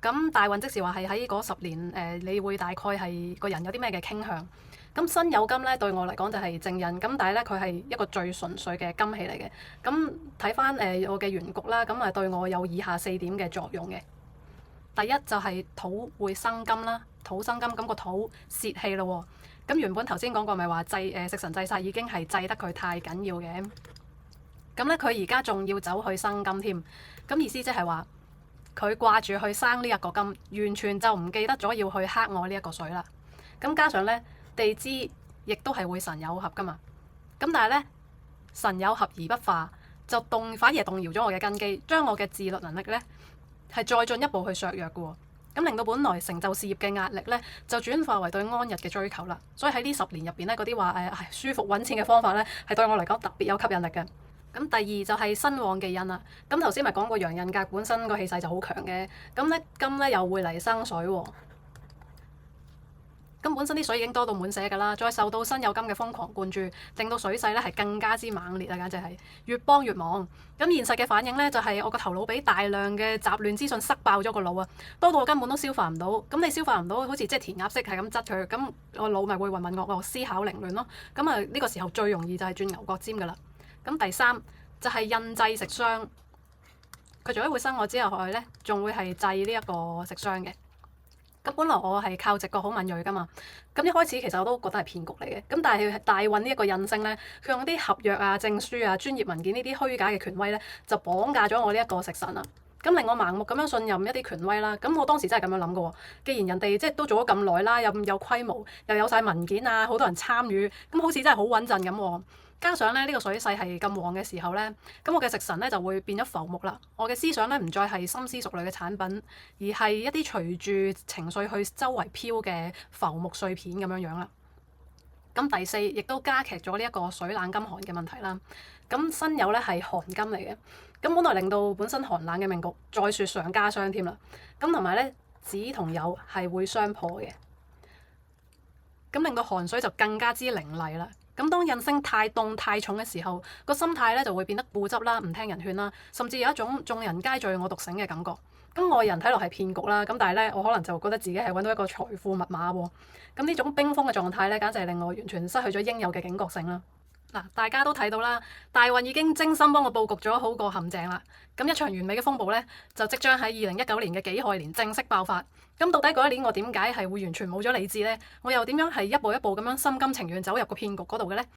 咁大運即是話係喺嗰10年你會大概係個人有啲咩嘅傾向。咁辛酉金咧對我嚟講就係正印，咁但係咧佢係一個最純粹嘅金氣嚟嘅。咁睇翻我嘅原局啦，咁對我有以下4點嘅作用嘅。第一就係土會生金啦，土生金，咁個土泄氣咯喎。咁原本頭先講過咪話食神制煞已經係制得佢太緊要嘅，咁咧佢而家仲要走去生金添，咁意思即係話佢掛住去生呢一個金，完全就唔記得咗要去克我呢一個水啦。咁加上咧地支亦都係會神酉合噶嘛，咁但係咧神酉合而不化，就反而動搖咗我嘅根基，將我嘅自律能力咧係再進一步去削弱嘅喎。咁令到本來成就事業嘅壓力咧，就轉化為對安逸嘅追求啦。所以喺呢10年入邊咧，嗰啲話舒服揾錢嘅方法咧，係對我嚟講特別有吸引力嘅。咁第二就係身旺忌印啦。咁頭先咪講過陽刃格本身個氣勢就好強嘅，咁咧金咧又會嚟生水喎。咁本身啲水已經多到滿瀉㗎啦，再受到辛酉金嘅瘋狂灌注，令到水勢咧係更加之猛烈啊！簡直係越幫越忙。咁現實嘅反應咧就係我個頭腦俾大量嘅雜亂資訊塞爆咗個腦啊，多到我根本都消化唔到。咁你消化唔到，好似即係填鴨式係咁擠佢，咁我腦咪會渾渾噩噩，思考凌亂咯。咁呢個時候最容易就係轉牛角尖㗎啦。咁第三就係印制食傷，佢除咗會生我之外咧，仲會係制呢一個食傷嘅。咁本來我係靠直覺好敏鋭㗎嘛，咁一開始其實我都覺得係騙局嚟嘅。咁但係大運呢一個印星咧，佢用啲合約啊、證書啊、專業文件呢啲虛假嘅權威咧，就綁架咗我呢一個食神啦。咁令我盲目咁樣信任一啲權威啦。咁我當時真係咁樣諗嘅喎。既然人哋即係都做咗咁耐啦，有規模，又有晒文件啊，好多人參與，咁好似真係好穩陣咁喎。加上咧呢個水勢係咁旺嘅時候咧，咁我嘅食神咧就會變咗浮木啦。我嘅思想咧唔再係深思熟慮嘅產品，而係一啲隨住情緒去周圍飄嘅浮木碎片咁樣樣啦。咁第四亦都加劇咗呢一個水冷金寒嘅問題啦。咁辛酉咧係寒金嚟嘅，咁本來令到本身寒冷嘅命局再雪上加霜添啦。咁同埋咧子同酉係會相破嘅，咁令到寒水就更加之凌厲啦。咁當印星太凍太重嘅時候，個心態咧就會變得固執啦，唔聽人勸啦，甚至有一種眾人皆醉我獨醒嘅感覺。咁外人睇落係騙局啦，咁但係咧我可能就覺得自己係揾到一個財富密碼喎。咁呢種冰封嘅狀態咧，簡直係令我完全失去咗應有嘅警覺性啦。嗱，大家都睇到啦，大運已經精心幫我佈局咗好個陷阱啦。咁一場完美嘅風暴咧，就即將喺2019年嘅己亥年正式爆發。咁到底嗰一年我點解係會完全冇咗理智呢？我又點樣係一步一步咁樣心甘情願走入個騙局嗰度嘅呢？